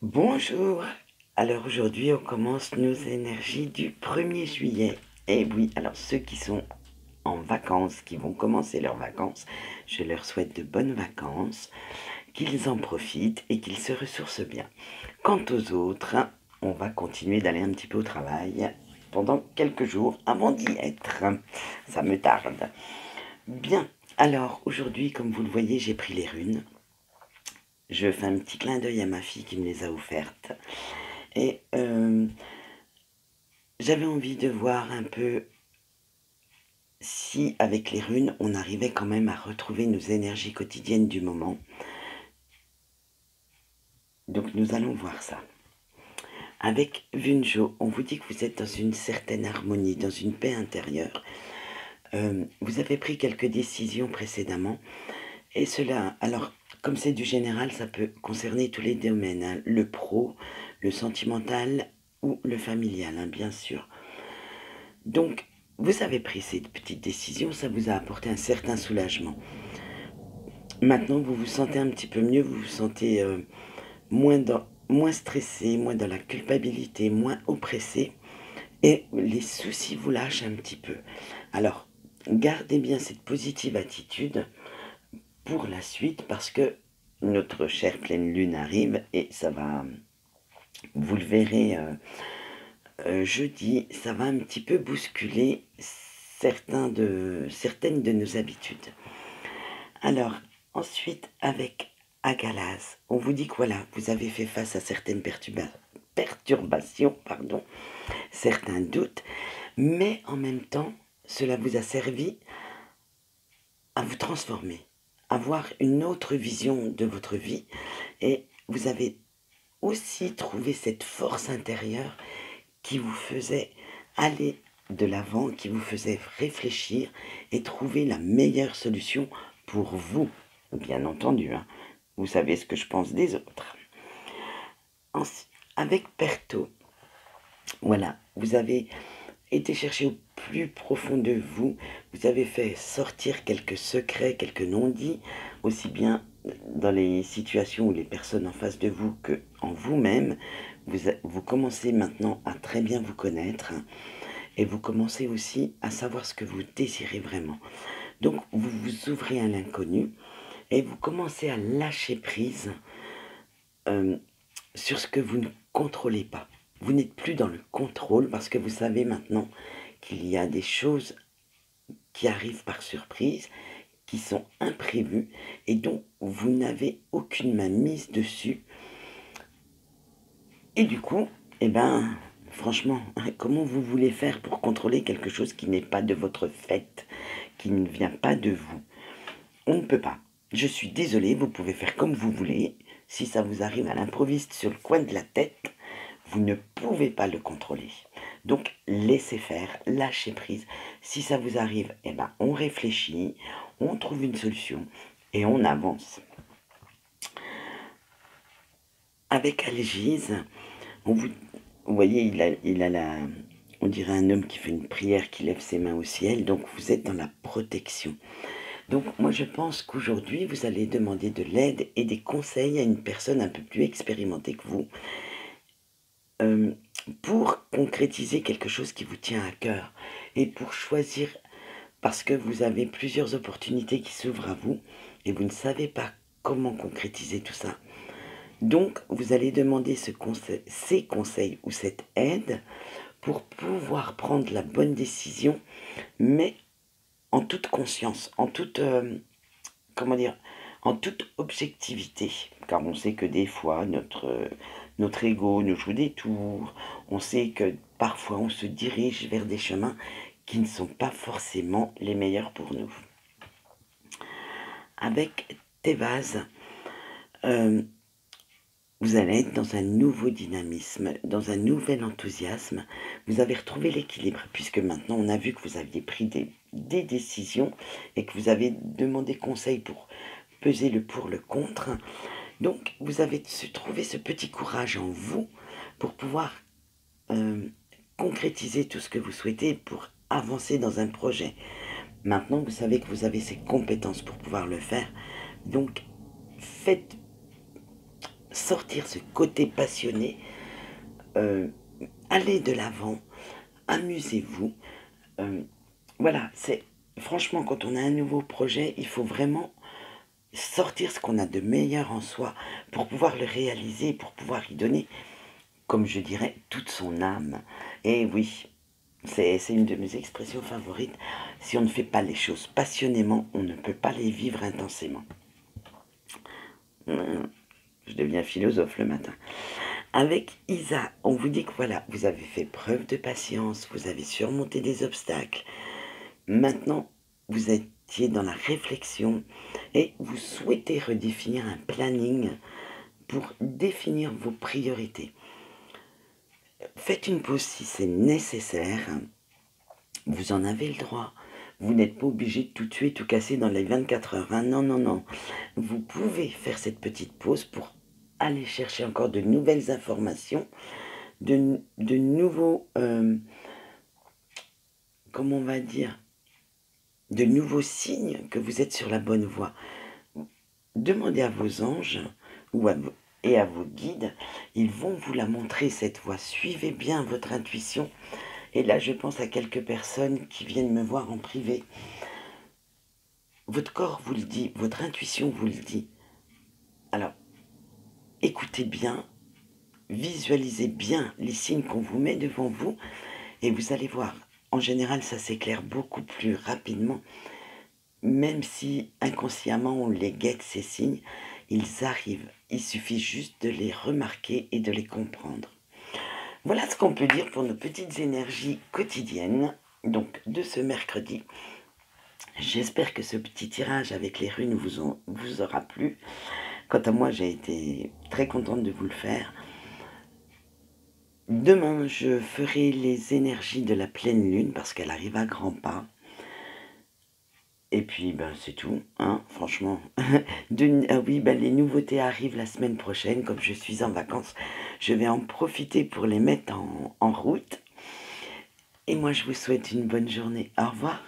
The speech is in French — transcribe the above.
Bonjour. Alors aujourd'hui, on commence nos énergies du 1er juillet. Et oui, alors ceux qui sont en vacances, qui vont commencer leurs vacances, je leur souhaite de bonnes vacances, qu'ils en profitent et qu'ils se ressourcent bien. Quant aux autres, on va continuer d'aller un petit peu au travail pendant quelques jours avant d'y être. Ça me tarde. Bien, alors aujourd'hui, comme vous le voyez, j'ai pris les runes. Je fais un petit clin d'œil à ma fille qui me les a offertes. Et j'avais envie de voir un peu si, avec les runes, on arrivait quand même à retrouver nos énergies quotidiennes du moment. Donc nous allons voir ça. Avec Vunjo, on vous dit que vous êtes dans une certaine harmonie, dans une paix intérieure. Vous avez pris quelques décisions précédemment. Et cela, alors, comme c'est du général, ça peut concerner tous les domaines, hein, le pro, le sentimental ou le familial, hein, bien sûr. Donc, vous avez pris cette petite décision, ça vous a apporté un certain soulagement. Maintenant, vous vous sentez un petit peu mieux, vous vous sentez moins stressé, moins dans la culpabilité, moins oppressé, et les soucis vous lâchent un petit peu. Alors, gardez bien cette positive attitude pour la suite, parce que notre chère pleine lune arrive, et ça va, vous le verrez jeudi, ça va un petit peu bousculer certaines de nos habitudes. Alors, ensuite, avec Agalaz, on vous dit que voilà, vous avez fait face à certaines perturbations, certains doutes, mais en même temps, cela vous a servi à vous transformer, à avoir une autre vision de votre vie, et vous avez aussi trouvé cette force intérieure qui vous faisait aller de l'avant, qui vous faisait réfléchir et trouver la meilleure solution pour vous, bien entendu. Hein. Vous savez ce que je pense des autres. Ensuite, avec Perto, voilà, vous avez été chercher au plus profond de vous, vous avez fait sortir quelques secrets, quelques non-dits, aussi bien dans les situations où les personnes en face de vous que en vous-même. Vous commencez maintenant à très bien vous connaître, hein, et vous commencez aussi à savoir ce que vous désirez vraiment. Donc vous vous ouvrez à l'inconnu et vous commencez à lâcher prise euh, sur ce que vous ne contrôlez pas. Vous n'êtes plus dans le contrôle parce que vous savez maintenant qu'il y a des choses qui arrivent par surprise, qui sont imprévues et dont vous n'avez aucune main mise dessus. Et du coup, eh ben, franchement, comment vous voulez faire pour contrôler quelque chose qui n'est pas de votre fait, qui ne vient pas de vous? On ne peut pas. Je suis désolée, vous pouvez faire comme vous voulez. Si ça vous arrive à l'improviste sur le coin de la tête, vous ne pouvez pas le contrôler. Donc, laissez faire, lâchez prise. Si ça vous arrive, eh ben, on réfléchit, on trouve une solution et on avance. Avec Algise, vous voyez, on dirait un homme qui fait une prière, qui lève ses mains au ciel, donc vous êtes dans la protection. Donc moi je pense qu'aujourd'hui vous allez demander de l'aide et des conseils à une personne un peu plus expérimentée que vous euh, pour concrétiser quelque chose qui vous tient à cœur et pour choisir, parce que vous avez plusieurs opportunités qui s'ouvrent à vous et vous ne savez pas comment concrétiser tout ça. Donc vous allez demander ces conseils ou cette aide pour pouvoir prendre la bonne décision, mais en toute conscience, comment dire, en toute objectivité, car on sait que des fois notre ego nous joue des tours, on sait que parfois on se dirige vers des chemins qui ne sont pas forcément les meilleurs pour nous. Avec Thévase, euh, vous allez être dans un nouveau dynamisme, dans un nouvel enthousiasme. Vous avez retrouvé l'équilibre, puisque maintenant on a vu que vous aviez pris des décisions et que vous avez demandé conseil pour peser le pour, le contre. Donc vous avez trouvé ce petit courage en vous pour pouvoir euh, concrétiser tout ce que vous souhaitez pour avancer dans un projet. Maintenant vous savez que vous avez ces compétences pour pouvoir le faire. Donc faites sortir ce côté passionné, allez de l'avant, amusez-vous. Voilà, c'est franchement quand on a un nouveau projet, il faut vraiment sortir ce qu'on a de meilleur en soi pour pouvoir le réaliser, pour pouvoir y donner, comme je dirais, toute son âme. Et oui, c'est une de mes expressions favorites. Si on ne fait pas les choses passionnément, on ne peut pas les vivre intensément. Je deviens philosophe le matin. Avec Isa, on vous dit que voilà, vous avez fait preuve de patience, vous avez surmonté des obstacles. Maintenant, vous étiez dans la réflexion et vous souhaitez redéfinir un planning pour définir vos priorités. Faites une pause si c'est nécessaire. Vous en avez le droit. Vous n'êtes pas obligé de tout tuer, tout casser dans les 24 heures. Hein. Non, non, non. Vous pouvez faire cette petite pause pour aller chercher encore de nouvelles informations, de nouveaux, comment on va dire, de nouveaux signes que vous êtes sur la bonne voie. Demandez à vos anges et à vos guides, ils vont vous la montrer cette voie. Suivez bien votre intuition. Et là, je pense à quelques personnes qui viennent me voir en privé. Votre corps vous le dit, votre intuition vous le dit. Alors, écoutez bien, visualisez bien les signes qu'on vous met devant vous et vous allez voir. En général, ça s'éclaire beaucoup plus rapidement. Même si inconsciemment on les guette, ces signes, ils arrivent. Il suffit juste de les remarquer et de les comprendre. Voilà ce qu'on peut dire pour nos petites énergies quotidiennes, donc de ce mercredi. J'espère que ce petit tirage avec les runes vous aura plu. Quant à moi, j'ai été très contente de vous le faire. Demain, je ferai les énergies de la pleine lune parce qu'elle arrive à grands pas. Et puis, ben, c'est tout, hein, franchement. Oui, ben, les nouveautés arrivent la semaine prochaine. Comme je suis en vacances, je vais en profiter pour les mettre en route. Et moi, je vous souhaite une bonne journée. Au revoir.